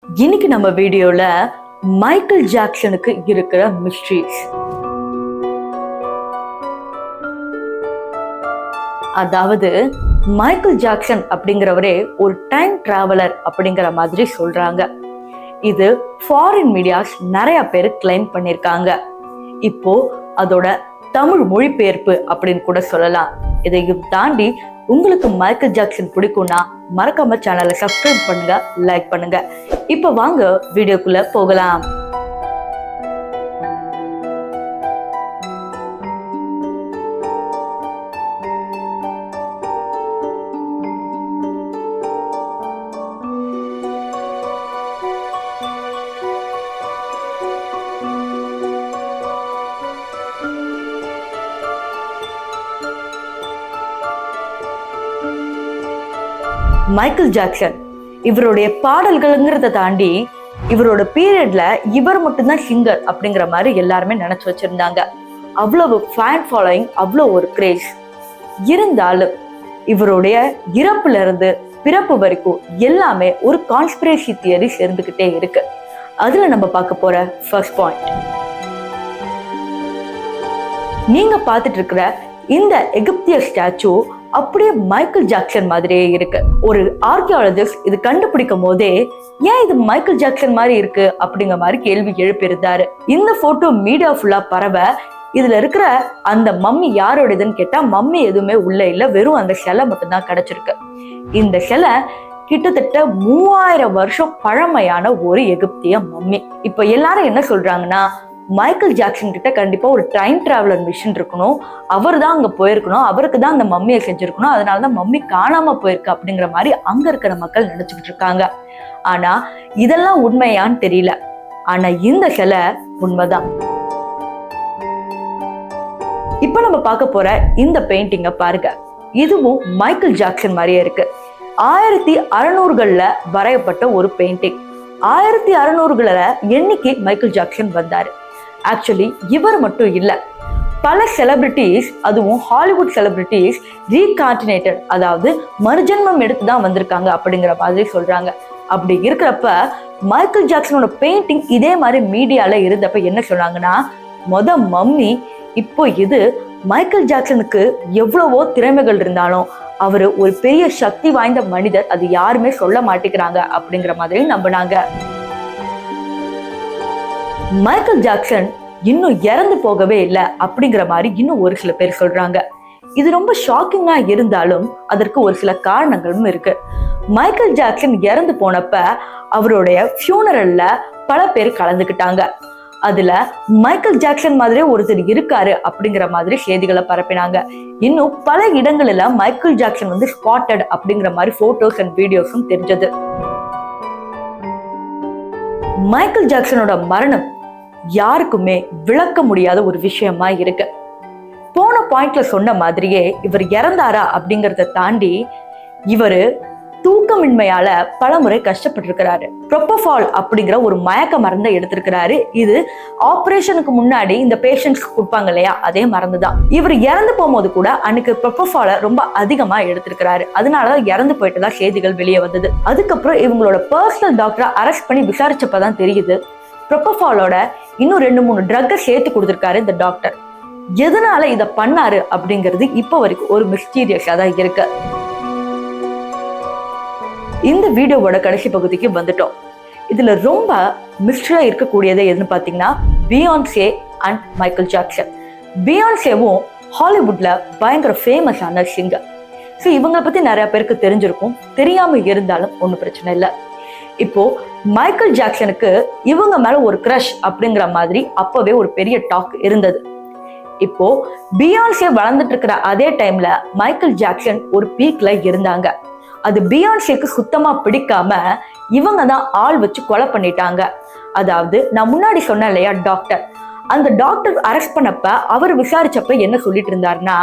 இன்னைக்கு நம்ம வீடியோல மைக்கேல் ஜாக்சனுக்கு இருக்கிற மிஸ்ட்ரீஸ், அதாவது மைக்கேல் ஜாக்சன் அப்படிங்கிறவரே ஒரு டைம் டிராவலர் அப்படிங்கிற மாதிரி சொல்றாங்க. இது ஃபாரின் மீடியாஸ் நிறைய பேர் கிளைம் பண்ணிருக்காங்க. இப்போ அதோட தமிழ் மொழிபெயர்ப்பு அப்படின்னு கூட சொல்லலாம். இதையும் தாண்டி உங்களுக்கு மைக்கேல் ஜாக்சன் பிடிக்கும்னா மறக்காம சேனலை சப்ஸ்கிரைப் பண்ணுங்க, லைக் பண்ணுங்க. இப்ப வாங்க வீடியோக்குள்ள போகலாம். மைக்கேல் ஜாக்சன் இவருடைய பாடல்கள்ங்கிறத தாண்டி இவரோட பீரியட்ல இவர் மட்டும்தான் சிங்கர் அப்படிங்கிற மாதிரி எல்லாருமே நினைச்சு வச்சிருந்தாங்க. அவ்வளவு ஃபேன் ஃபாலோயிங், அவ்வளவு ஒரு கிரேஸ். இருந்தாலும் இவருடைய இறப்புல இருந்து பிறப்பு வரைக்கும் எல்லாமே ஒரு கான்ஸ்பிரசி தியரி சேர்ந்துகிட்டே இருக்கு. அதுல நம்ம பார்க்க போற ஃபர்ஸ்ட் பாயிண்ட், நீங்க பார்த்துட்டு இருக்கிற இந்த எகிப்திய ஸ்டாச்சு அப்படியே மைக்கேல் ஜாக்சன் மாதிரியே இருக்கு. ஒரு ஆர்கியாலஜிஸ்ட் இது கண்டுபிடிக்கும் போதே ஏன் இது மைக்கேல் ஜாக்சன் மாதிரி இருக்கு அப்படிங்கிற மாதிரி கேள்வி எழுப்பியிருந்தாரு. இந்த போட்டோ மீடியா ஃபுல்லா பரவ இதுல இருக்கிற அந்த மம்மி யாரோடதுன்னு கேட்டா மம்மி எதுவுமே உள்ள இல்ல, வெறும் அந்த சிலை மட்டும்தான் கிடைச்சிருக்கு. இந்த சிலை கிட்டத்தட்ட 3000 வருஷம் பழமையான ஒரு எகிப்திய மம்மி. இப்ப எல்லாரும் என்ன சொல்றாங்கன்னா, மைக்கேல் ஜாக்சன் கிட்ட கண்டிப்பா ஒரு டைம் டிராவலர் மிஷின் இருக்கணும், அவர் தான் அங்க போயிருக்கணும், அவருக்கு தான் அந்த மம்மியை செஞ்சிருக்கணும், அதனாலதான் மம்மி காணாம போயிருக்கு அப்படிங்கிற மாதிரி அங்க இருக்கிற மக்கள் நினைச்சுக்கிட்டு இருக்காங்க. ஆனா இதெல்லாம் உண்மையான்னு தெரியல. ஆனா இந்த சிலை உண்மைதான். இப்ப நம்ம பார்க்க போற இந்த பெயிண்டிங்க பாருங்க, இதுவும் மைக்கேல் ஜாக்சன் மாதிரியே இருக்கு. 1600கள்ல வரையப்பட்ட ஒரு பெயிண்டிங். 1600கள என்னைக்கு மைக்கேல் ஜாக்சன் வந்தாரு? ஆக்சுவலி இவர் மட்டும் இல்ல, பல செலிபிரிட்டிஸ், அதுவும் ஹாலிவுட் செலிபிரிட்டிஸ் ரீகான்டினேட்டட், அதாவது மறுஜென்மம் எடுத்து தான் வந்திருக்காங்க அப்படிங்கிற மாதிரி சொல்றாங்க. அப்படி இருக்கிறப்ப மைக்கேல் ஜாக்சனோட பெயிண்டிங் இதே மாதிரி மீடியால இருந்தப்ப என்ன சொன்னாங்கன்னா, மம்மி இப்போ இது மைக்கேல் ஜாக்சனுக்கு எவ்வளவோ திறமைகள் இருந்தாலும் அவரு ஒரு பெரிய சக்தி வாய்ந்த மனிதர், அது யாருமே சொல்ல மாட்டேங்கிறாங்க அப்படிங்கிற மாதிரி நம்பினாங்க. மைக்கேல் ஜாக்சன் இன்னும் இறந்து போகவே இல்லை அப்படிங்கிற மாதிரி இன்னும் ஒரு சில பேர் சொல்றாங்க. இது ரொம்ப ஷாக்கிங்கா இருந்தாலும் அதற்கு ஒரு சில காரணங்களும் இருக்கு. மைக்கேல் ஜாக்சன் இறந்து போனப்ப அவருடைய ஃபியூனரல்ல பல பேர் கலந்துக்கிட்டாங்க. அதுல மைக்கேல் ஜாக்சன் மாதிரியே ஒருத்தர் இருக்காரு அப்படிங்கிற மாதிரி செய்திகளை பரப்பினாங்க. இன்னும் பல இடங்கள்ல மைக்கேல் ஜாக்சன் வந்து ஸ்பாட்டட் அப்படிங்கிற மாதிரி போட்டோஸ் அண்ட் வீடியோஸும் தெரிஞ்சது. மைக்கேல் ஜாக்சனோட மரணம் யாருக்குமே விளக்க முடியாத ஒரு விஷயமா இருக்கு. போன பாயிண்ட்ல சொன்ன மாதிரியே இவர் இறந்தாரா அப்படிங்கறத தாண்டி இவரு தூக்கமின்மையால பலமுறை கஷ்டப்பட்டிருக்கிறாரு. ப்ரோபோஃபால் அப்படிங்கிற ஒரு மயக்க மருந்தை எடுத்திருக்கிறாரு. இது ஆபரேஷனுக்கு முன்னாடி இந்த பேஷண்ட்ஸ்க்கு கொடுப்பாங்க இல்லையா, அதே மருந்துதான். இவர் இறந்து போகும்போது கூட அன்னைக்கு ப்ரோபோஃபால ரொம்ப அதிகமா எடுத்திருக்கிறாரு. அதனாலதான் இறந்து போயிட்டுதான் செய்திகள் வெளியே வந்தது. அதுக்கப்புறம் இவங்களோட பர்சனல் டாக்டரை அரெஸ்ட் பண்ணி விசாரிச்சப்பதான் தெரியுது, ப்ரோபோஃபாலோட இன்னும் 2-3 ட்ரக்கை சேர்த்து கொடுத்திருக்காரு இந்த டாக்டர். எதனால இதை பண்ணாரு அப்படிங்கிறது இப்ப வரைக்கும் ஒரு மிஸ்டீரியஸா தான் இருக்கு. இந்த வீடியோவோட கடைசி பகுதிக்கு வந்துட்டோம். இதுல ரொம்ப மிஸ்டரியா இருக்கக்கூடியது எதுன்னு பாத்தீங்கன்னா, பியான்சே அண்ட் மைக்கேல் ஜாக்சன். பியான்சேவும் ஹாலிவுட்ல பயங்கர ஃபேமஸான சிங்கர். ஸோ இவங்களை பத்தி நிறைய பேருக்கு தெரிஞ்சிருக்கும், தெரியாம இருந்தாலும் ஒன்றும் பிரச்சனை இல்லை. இப்போ மைக்கேல் ஜாக்சனுக்கு இவங்க மேல ஒரு கிரஷ் அப்படிங்கிற மாதிரி அப்பவே ஒரு பெரிய டாக் இருந்தது. இப்போ பியான்சே வளர்ந்துட்டு இருக்கிற அதே டைம்ல மைக்கேல் ஜாக்சன் ஒரு பீக்ல இருந்தாங்க. அது பியான்சேக்கு சுத்தமா பிடிக்காம இவங்க தான் ஆள் வச்சு கொலை பண்ணிட்டாங்க. அதாவது நான் முன்னாடி சொன்னேன் இல்லையா டாக்டர், அந்த டாக்டர் அரெஸ்ட் பண்ணப்ப அவர் விசாரிச்சப்ப என்ன சொல்லிட்டு இருந்தாருன்னா,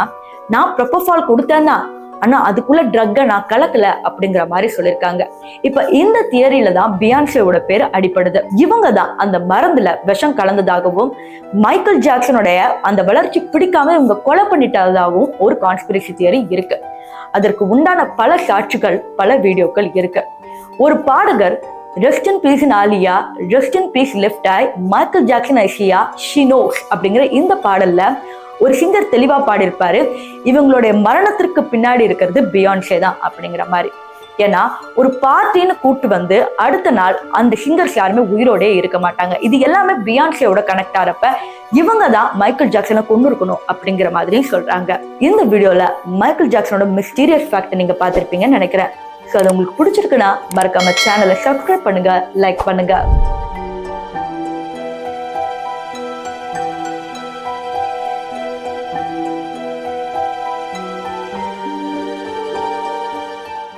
நான் ப்ரோபோஃபால் கொடுத்தேன்னா ஆனா அதுக்குள்ள ட்ரக்கை நான் கலக்கல அப்படிங்கிற மாதிரி சொல்லியிருக்காங்க. இப்ப இந்த தியரியில தான் பியான்சேவோட பேர் அடிப்படுது. இவங்க தான் அந்த மருந்துல விஷம் கலந்ததாகவும் மைக்கேல் ஜாக்சனுடைய அந்த வளர்ச்சி பிடிக்காம இவங்க கொலை பண்ணிட்டதாகவும் ஒரு கான்ஸ்பிரசி தியரி இருக்கு. அதற்கு உண்டான பல சாட்சிகள், பல வீடியோக்கள் இருக்கு. ஒரு பாடகர் rest in peace Aaliyah, rest in peace left eye, Michael Jackson ஐசியா, ஷி நோஸ் அப்படிங்கிற இந்த பாடல்ல ஒரு சிங்கர் தெளிவா பாடியிருப்பாரு, இவங்களுடைய மரணத்திற்கு பின்னாடி இருக்கிறது பியான்சே தான் அப்படிங்கிற மாதிரி. ஏன்னா ஒரு பார்ட்டின்னு கூட்டு வந்து அடுத்த நாள் அந்த சிங்கர்ஸ் யாருமே உயிரோடே இருக்க மாட்டாங்க. இது எல்லாமே பியான்சேவோட கனெக்ட் ஆறப்ப இவங்க தான் மைக்கேல் ஜாக்சனை கொண்டு இருக்கணும் அப்படிங்கிற மாதிரியும் சொல்றாங்க. இந்த வீடியோல மைக்கேல் ஜாக்சனோட மிஸ்டீரியஸ் ஃபேக்ட் நீங்க பார்த்திருப்பீங்கன்னு நினைக்கிறேன். ஸோ அது உங்களுக்கு பிடிச்சிருக்குன்னா மறக்காம சேனலை சப்ஸ்கிரைப் பண்ணுங்க, லைக் பண்ணுங்க.